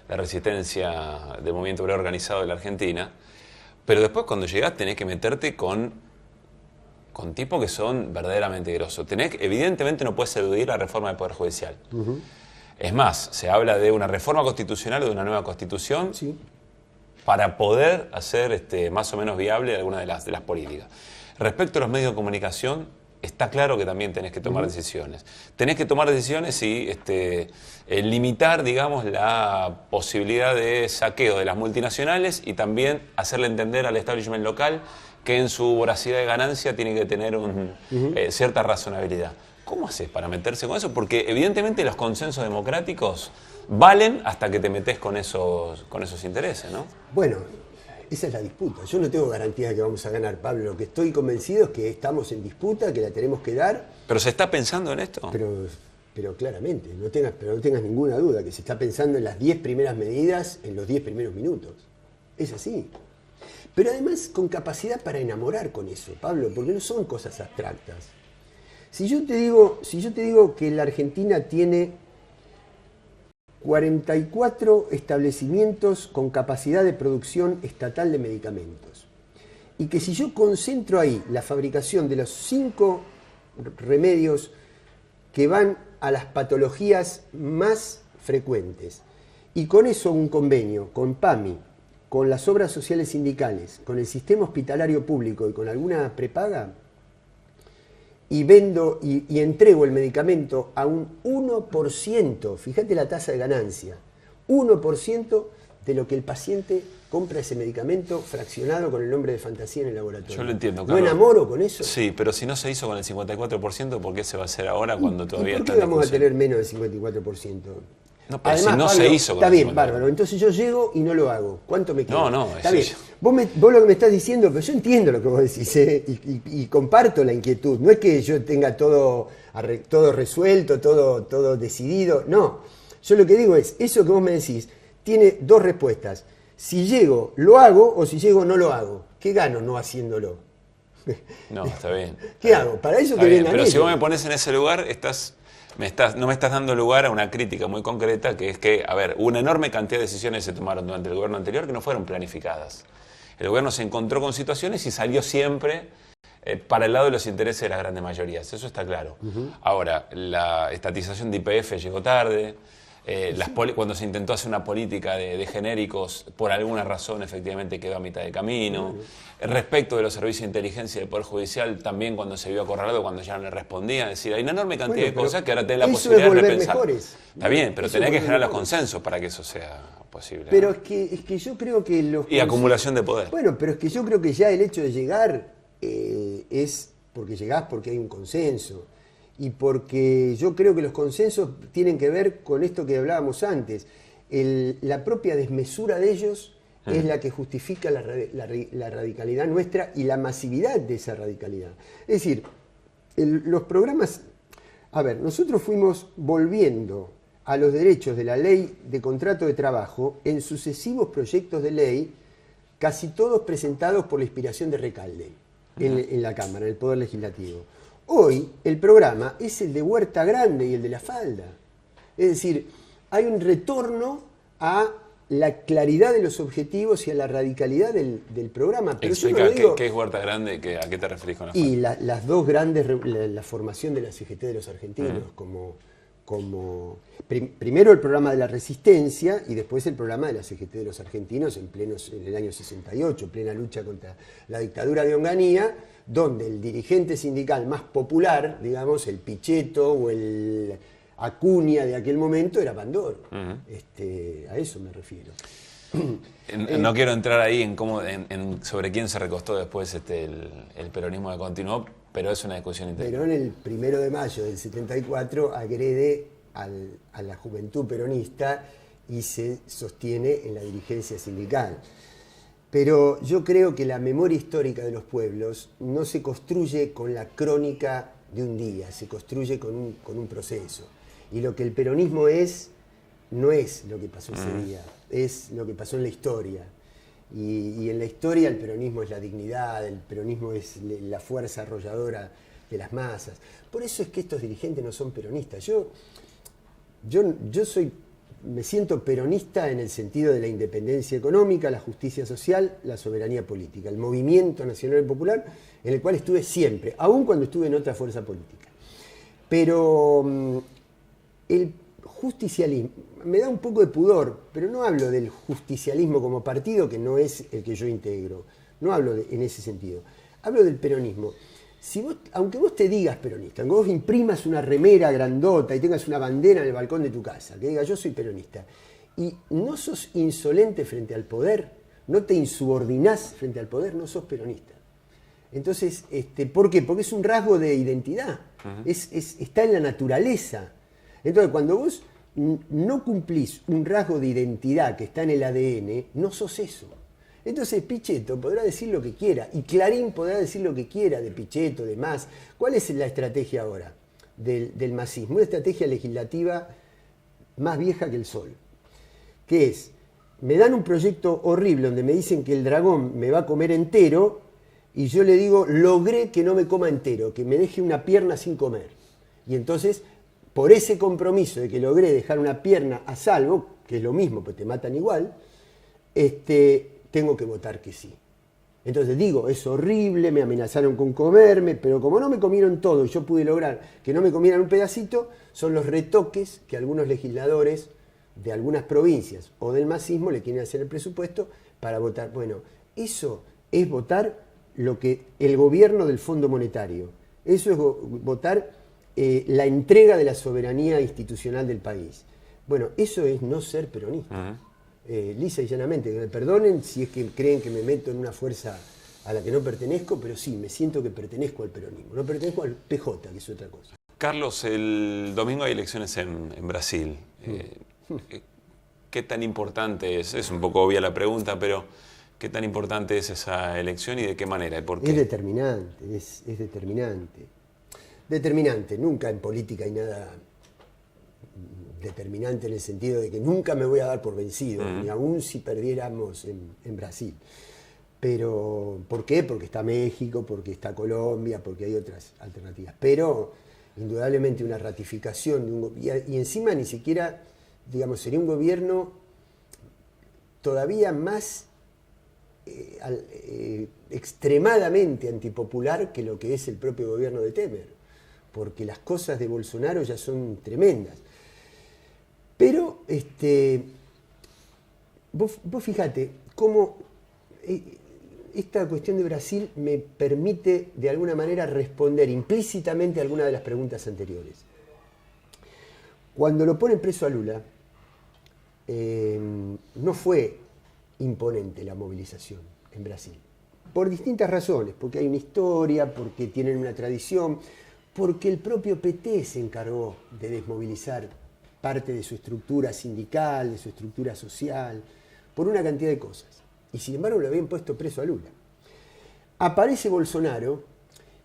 la resistencia del movimiento obrero organizado de la Argentina. Pero después, cuando llegás, tenés que meterte con tipos que son verdaderamente grosos. Evidentemente no puedes eludir la reforma del Poder Judicial. Uh-huh. Es más, se habla de una reforma constitucional o de una nueva constitución, sí, para poder hacer más o menos viable alguna de las políticas. Respecto a los medios de comunicación, está claro que también tenés que tomar decisiones. Tenés que tomar decisiones y limitar, digamos, la posibilidad de saqueo de las multinacionales y también hacerle entender al establishment local que en su voracidad de ganancia tiene que tener cierta razonabilidad. ¿Cómo haces para meterse con eso? Porque evidentemente los consensos democráticos valen hasta que te metes con esos intereses, ¿no? Bueno, esa es la disputa. Yo no tengo garantía de que vamos a ganar, Pablo. Lo que estoy convencido es que estamos en disputa, que la tenemos que dar. ¿Pero se está pensando en esto? Pero claramente, no tengas ninguna duda que se está pensando en las 10 primeras medidas en los 10 primeros minutos. Es así. Pero además con capacidad para enamorar con eso, Pablo, porque no son cosas abstractas. Si yo te digo que la Argentina tiene 44 establecimientos con capacidad de producción estatal de medicamentos, y que si yo concentro ahí la fabricación de los 5 remedios que van a las patologías más frecuentes, y con eso un convenio con PAMI, con las obras sociales sindicales, con el sistema hospitalario público y con alguna prepaga, y vendo y entrego el medicamento a un 1%, fíjate la tasa de ganancia, 1% de lo que el paciente compra ese medicamento fraccionado con el nombre de fantasía en el laboratorio. Yo lo entiendo, Carlos. ¿No enamoro con eso? Sí, pero si no se hizo con el 54%, ¿por qué se va a hacer ahora cuando todavía está? ¿Por qué vamos a tener menos del 54%? No, pero además, si no Pablo, se hizo con está el bien, bárbaro. Entonces yo llego y no lo hago. ¿Cuánto me queda? No, está bien. Vos lo que me estás diciendo, pero yo entiendo lo que vos decís, y comparto la inquietud. No es que yo tenga todo resuelto, todo decidido. No. Yo lo que digo es, eso que vos me decís tiene 2 respuestas. Si llego, lo hago, o si llego, no lo hago. ¿Qué gano no haciéndolo? No, está bien. ¿Qué hago? Para eso está que bien, vengan pero ellos. si vos me pones en ese lugar, no me estás dando lugar a una crítica muy concreta, que es que, a ver, una enorme cantidad de decisiones se tomaron durante el gobierno anterior que no fueron planificadas. El gobierno se encontró con situaciones y salió siempre para el lado de los intereses de las grandes mayorías, eso está claro. Ahora, la estatización de YPF llegó tarde, cuando se intentó hacer una política de genéricos, por alguna razón efectivamente quedó a mitad de camino. Respecto de los servicios de inteligencia del Poder Judicial, también cuando se vio acorralado, cuando ya no le respondían, es decir, hay una enorme cantidad de cosas que ahora tenés la posibilidad de repensar. Mejores. Está bien, pero tenés que generar los consensos para que eso sea posible. Pero ¿no? es que yo creo que Y acumulación de poder. Bueno, pero es que yo creo que ya el hecho de llegar es porque llegás porque hay un consenso. Y porque yo creo que los consensos tienen que ver con esto que hablábamos antes. La propia desmesura de ellos es la que justifica la radicalidad nuestra y la masividad de esa radicalidad. Es decir, los programas... A ver, nosotros fuimos volviendo a los derechos de la ley de contrato de trabajo en sucesivos proyectos de ley, casi todos presentados por la inspiración de Recalde en la Cámara, en el Poder Legislativo. Hoy el programa es el de Huerta Grande y el de La Falda. Es decir, hay un retorno a la claridad de los objetivos y a la radicalidad del programa. Pero explica yo no digo, qué es Huerta Grande y a qué te referís con La Falda. Y las dos grandes, la formación de la CGT de los argentinos, primero el programa de la Resistencia y después el programa de la CGT de los argentinos en el año 68, plena lucha contra la dictadura de Onganía, donde el dirigente sindical más popular, digamos, el Pichetto o el Acuña de aquel momento era Bandor. A eso me refiero. No quiero entrar ahí en sobre quién se recostó después el peronismo que continuó, pero es una discusión interesante. Perón el 1 de mayo del 74 agrede a la juventud peronista y se sostiene en la dirigencia sindical. Pero yo creo que la memoria histórica de los pueblos no se construye con la crónica de un día, se construye con un proceso. Y lo que el peronismo no es lo que pasó ese día, es lo que pasó en la historia. Y en la historia el peronismo es la dignidad, el peronismo es la fuerza arrolladora de las masas. Por eso es que estos dirigentes no son peronistas. Yo me siento peronista en el sentido de la independencia económica, la justicia social, la soberanía política, el movimiento nacional y popular, en el cual estuve siempre, aun cuando estuve en otra fuerza política. Pero el justicialismo, me da un poco de pudor, pero no hablo del justicialismo como partido, que no es el que yo integro, no hablo en ese sentido, hablo del peronismo. Aunque vos te digas peronista, aunque vos imprimas una remera grandota y tengas una bandera en el balcón de tu casa, que diga yo soy peronista, y no sos insolente frente al poder, no te insubordinás frente al poder, no sos peronista. Entonces, ¿por qué? Porque es un rasgo de identidad, está en la naturaleza. Entonces, cuando vos no cumplís un rasgo de identidad que está en el ADN, no sos eso. Entonces Pichetto podrá decir lo que quiera, y Clarín podrá decir lo que quiera de Pichetto, de Mas. ¿Cuál es la estrategia ahora del masismo? Una estrategia legislativa más vieja que el sol, que es, me dan un proyecto horrible donde me dicen que el dragón me va a comer entero, y yo le digo, logré que no me coma entero, que me deje una pierna sin comer. Y entonces, por ese compromiso de que logré dejar una pierna a salvo, que es lo mismo, pues te matan igual, tengo que votar que sí. Entonces digo, es horrible, me amenazaron con comerme, pero como no me comieron todo y yo pude lograr que no me comieran un pedacito, son los retoques que algunos legisladores de algunas provincias o del masismo le quieren hacer el presupuesto para votar. Bueno, eso es votar lo que el gobierno del Fondo Monetario, eso es votar la entrega de la soberanía institucional del país. Bueno, eso es no ser peronista. Lisa y llanamente, que me perdonen si es que creen que me meto en una fuerza a la que no pertenezco, pero sí, me siento que pertenezco al peronismo, no pertenezco al PJ, que es otra cosa. Carlos, el domingo hay elecciones en Brasil. ¿Qué tan importante es? Es un poco obvia la pregunta, pero ¿qué tan importante es esa elección y de qué manera y por qué? Es determinante, es determinante. Determinante, nunca en política hay nada determinante en el sentido de que nunca me voy a dar por vencido, ni aún si perdiéramos en Brasil. Pero, ¿por qué? Porque está México, porque está Colombia, porque hay otras alternativas. Pero, indudablemente, una ratificación de un gobierno, y encima ni siquiera, digamos, sería un gobierno todavía más extremadamente antipopular que lo que es el propio gobierno de Temer, porque las cosas de Bolsonaro ya son tremendas. Pero vos fíjate cómo esta cuestión de Brasil me permite de alguna manera responder implícitamente a alguna de las preguntas anteriores. Cuando lo ponen preso a Lula, no fue imponente la movilización en Brasil, por distintas razones, porque hay una historia, porque tienen una tradición, porque el propio PT se encargó de desmovilizar parte de su estructura sindical, de su estructura social, por una cantidad de cosas. Y sin embargo lo habían puesto preso a Lula. Aparece Bolsonaro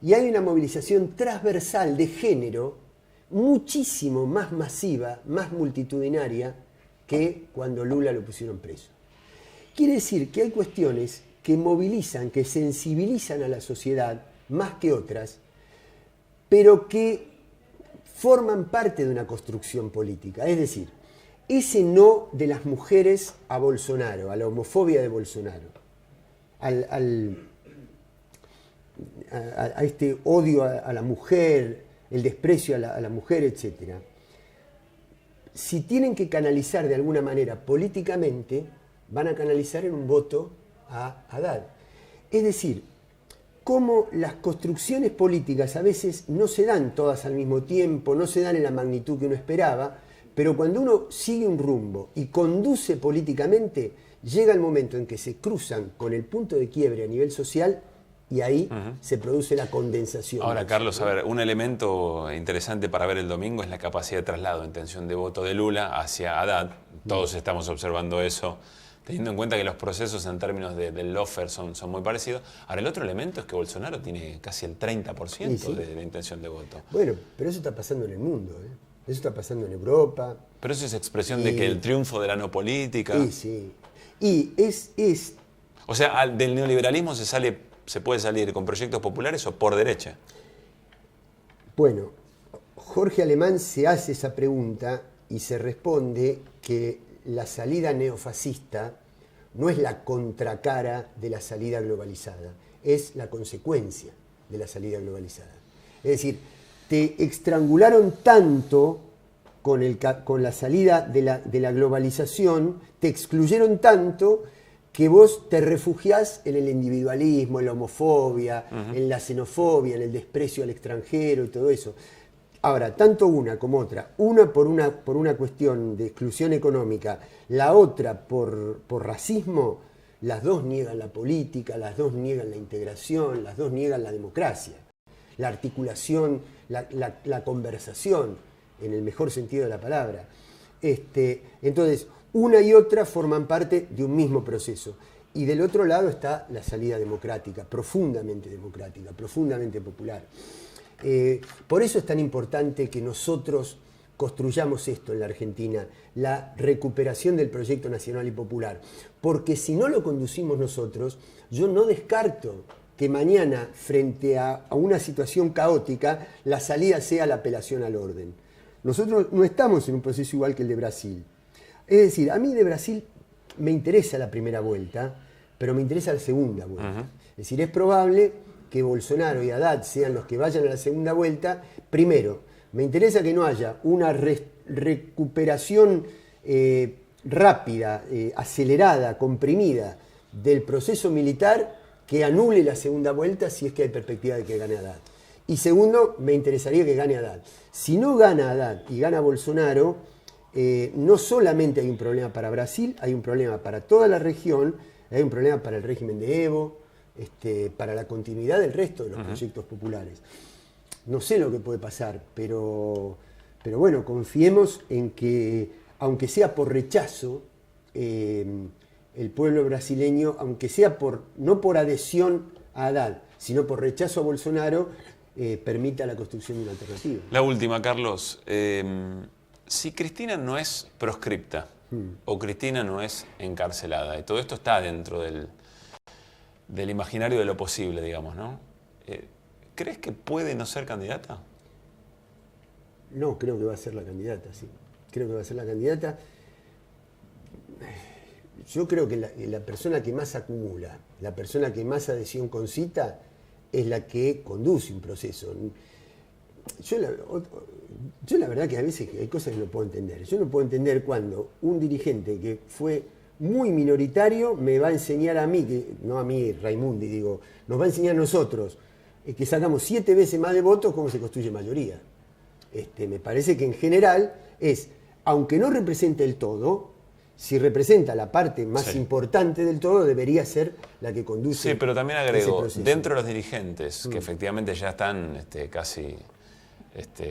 y hay una movilización transversal de género muchísimo más masiva, más multitudinaria que cuando Lula lo pusieron preso. Quiere decir que hay cuestiones que movilizan, que sensibilizan a la sociedad más que otras, pero que forman parte de una construcción política. Es decir, ese no de las mujeres a Bolsonaro, a la homofobia de Bolsonaro, a este odio a la mujer, el desprecio a la mujer, etc. Si tienen que canalizar de alguna manera políticamente, van a canalizar en un voto a Haddad. Es decir, cómo las construcciones políticas a veces no se dan todas al mismo tiempo, no se dan en la magnitud que uno esperaba, pero cuando uno sigue un rumbo y conduce políticamente, llega el momento en que se cruzan con el punto de quiebre a nivel social y ahí se produce la condensación. Ahora, Carlos, a ver, un elemento interesante para ver el domingo es la capacidad de traslado, intención de voto de Lula hacia Haddad. Todos estamos observando eso, teniendo en cuenta que los procesos en términos del lawfare son muy parecidos. Ahora, el otro elemento es que Bolsonaro tiene casi el 30% sí. de intención de voto. Bueno, pero eso está pasando en el mundo, ¿eh? Eso está pasando en Europa. Pero eso es expresión de que el triunfo de la no política... Sí. Y es... O sea, del neoliberalismo se puede salir con proyectos populares o por derecha. Bueno, Jorge Alemán se hace esa pregunta y se responde que la salida neofascista no es la contracara de la salida globalizada, es la consecuencia de la salida globalizada. Es decir, te estrangularon tanto con la salida de la globalización, te excluyeron tanto que vos te refugiás en el individualismo, en la homofobia, en la xenofobia, en el desprecio al extranjero y todo eso. Ahora, tanto una como otra, una por una cuestión de exclusión económica, la otra por racismo, las dos niegan la política, las dos niegan la integración, las dos niegan la democracia, la articulación, la conversación, en el mejor sentido de la palabra. Entonces, una y otra forman parte de un mismo proceso. Y del otro lado está la salida democrática, profundamente popular. Por eso es tan importante que nosotros construyamos esto en la Argentina, la recuperación del proyecto nacional y popular. Porque si no lo conducimos nosotros, yo no descarto que mañana, frente a una situación caótica, la salida sea la apelación al orden. Nosotros no estamos en un proceso igual que el de Brasil. Es decir, a mí de Brasil me interesa la primera vuelta, pero me interesa la segunda vuelta. Es decir, es probable que Bolsonaro y Haddad sean los que vayan a la segunda vuelta. Primero, me interesa que no haya una recuperación rápida, acelerada, comprimida del proceso militar que anule la segunda vuelta si es que hay perspectiva de que gane Haddad. Y segundo, me interesaría que gane Haddad. Si no gana Haddad y gana Bolsonaro, no solamente hay un problema para Brasil, hay un problema para toda la región, hay un problema para el régimen de Evo, para la continuidad del resto de los proyectos populares. No sé lo que puede pasar, pero bueno, confiemos en que, aunque sea por rechazo, el pueblo brasileño, aunque sea no por adhesión a Haddad, sino por rechazo a Bolsonaro, permita la construcción de una alternativa. La última, Carlos. Si Cristina no es proscripta o Cristina no es encarcelada, y todo esto está dentro del imaginario de lo posible, digamos, ¿no? ¿Crees que puede no ser candidata? No, creo que va a ser la candidata, sí. Creo que va a ser la candidata. Yo creo que la persona que más acumula, la persona que más adhesión concita, es la que conduce un proceso. Yo la verdad que a veces hay cosas que no puedo entender. Yo no puedo entender cuando un dirigente que fue muy minoritario me va a enseñar a mí, no a mí Raimundi, digo, nos va a enseñar a nosotros, que sacamos 7 veces más de votos, cómo se construye mayoría. Me parece que en general es, aunque no represente el todo, si representa la parte más importante del todo, debería ser la que conduce. Sí, pero también agrego, dentro de los dirigentes, que efectivamente ya están casi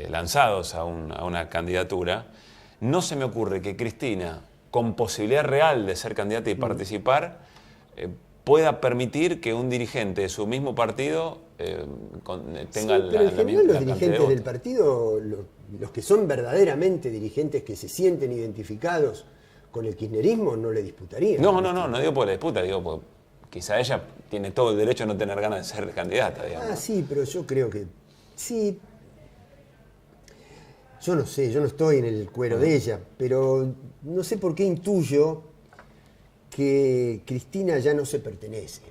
lanzados a una candidatura, no se me ocurre que Cristina, con posibilidad real de ser candidata y participar, pueda permitir que un dirigente de su mismo partido tenga sí, pero en general los dirigentes del partido, los que son verdaderamente dirigentes que se sienten identificados con el kirchnerismo, no le disputarían. No digo por la disputa, digo porque quizá ella tiene todo el derecho a no tener ganas de ser candidata, digamos. Sí, pero yo creo que sí. Yo no sé, yo no estoy en el cuero de ella, pero no sé por qué intuyo que Cristina ya no se pertenece.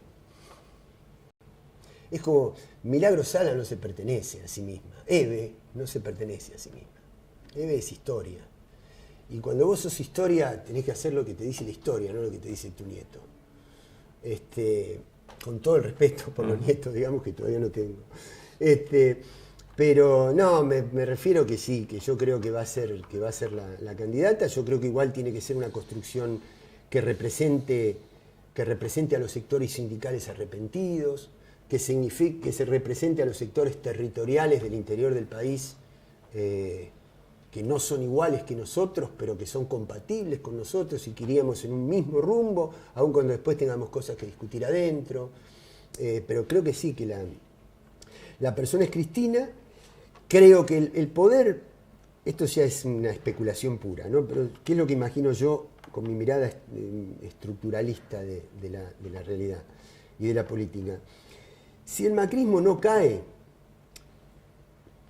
Es como Milagro Sala no se pertenece a sí misma, Eve no se pertenece a sí misma. Eve es historia. Y cuando vos sos historia, tenés que hacer lo que te dice la historia, no lo que te dice tu nieto. Con todo el respeto por los nietos, digamos, que todavía no tengo. Pero no, me refiero que sí, que yo creo que va a ser la candidata. Yo creo que igual tiene que ser una construcción que represente a los sectores sindicales arrepentidos, que se represente a los sectores territoriales del interior del país, que no son iguales que nosotros, pero que son compatibles con nosotros y que iríamos en un mismo rumbo, aun cuando después tengamos cosas que discutir adentro. Pero creo que sí, que la persona es Cristina. Creo que el poder, esto ya es una especulación pura, ¿no? Pero ¿qué es lo que imagino yo con mi mirada estructuralista de la realidad y de la política? Si el macrismo no cae,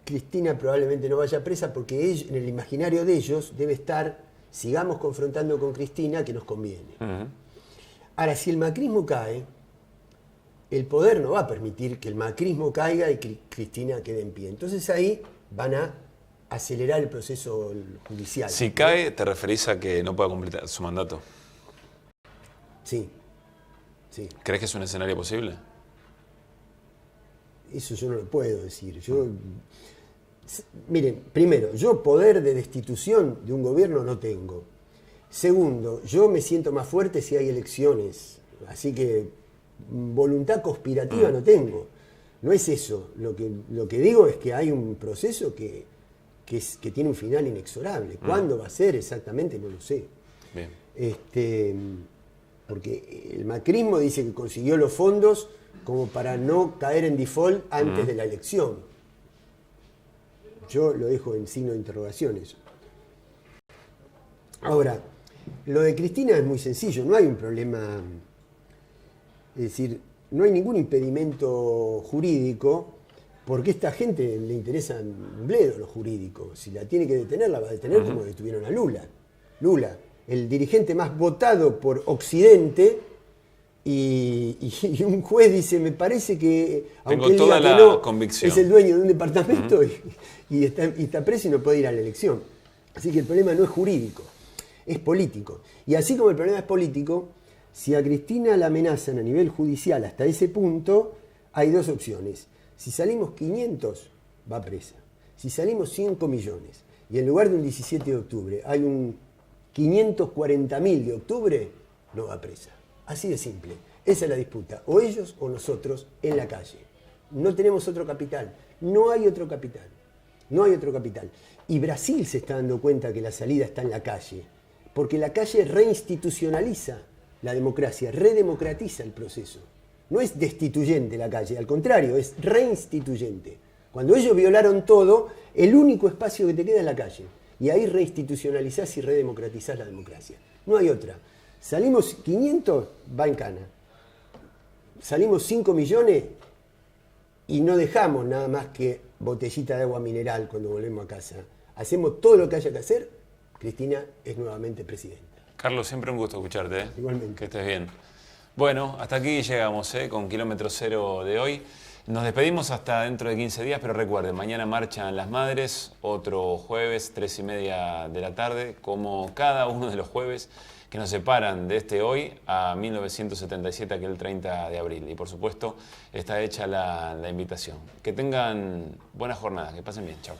Cristina probablemente no vaya presa porque en el imaginario de ellos debe estar, sigamos confrontando con Cristina, que nos conviene. Ahora, si el macrismo cae, el poder no va a permitir que el macrismo caiga y que Cristina quede en pie. Entonces ahí van a acelerar el proceso judicial. Si cae, ¿te referís a que no pueda completar su mandato? Sí. ¿Crees que es un escenario posible? Eso yo no lo puedo decir. Miren, primero, yo poder de destitución de un gobierno no tengo. Segundo, yo me siento más fuerte si hay elecciones Así que voluntad conspirativa no tengo. No es eso. Lo que digo es que hay un proceso que tiene un final inexorable. ¿Cuándo va a ser exactamente? No lo sé. Bien. Porque el macrismo dice que consiguió los fondos como para no caer en default antes de la elección. Yo lo dejo en signo de interrogación eso. Ahora, lo de Cristina es muy sencillo, no hay un problema, es decir, no hay ningún impedimento jurídico, porque a esta gente le interesa un bledo lo jurídico. Si la tiene que detener, la va a detener como detuvieron a Lula. Lula, el dirigente más votado por Occidente, y un juez dice, me parece que, Tengo aunque él toda diga la que no, convicción. es el dueño de un departamento y está preso y no puede ir a la elección. Así que el problema no es jurídico, es político. Y así como el problema es político, si a Cristina la amenazan a nivel judicial hasta ese punto, hay dos opciones. Si salimos 500, va presa. Si salimos 5 millones y en lugar de un 17 de octubre hay un 540.000 de octubre, no va presa. Así de simple. Esa es la disputa. O ellos o nosotros en la calle. No tenemos otro capital. No hay otro capital. No hay otro capital. Y Brasil se está dando cuenta que la salida está en la calle. Porque la calle reinstitucionaliza la democracia, redemocratiza el proceso. No es destituyente la calle, al contrario, es reinstituyente. Cuando ellos violaron todo, el único espacio que te queda es la calle. Y ahí reinstitucionalizás y redemocratizás la democracia. No hay otra. Salimos 500, va en cana. Salimos 5 millones y no dejamos nada más que botellita de agua mineral cuando volvemos a casa. Hacemos todo lo que haya que hacer, Cristina es nuevamente presidenta. Carlos, siempre un gusto escucharte. Igualmente. Que estés bien. Bueno, hasta aquí llegamos con Kilómetro Cero de hoy. Nos despedimos hasta dentro de 15 días, pero recuerden, mañana marchan las madres, otro jueves, 3:30 de la tarde, como cada uno de los jueves que nos separan de este hoy a 1977, aquel 30 de abril. Y por supuesto, está hecha la invitación. Que tengan buena jornada, que pasen bien. Chao.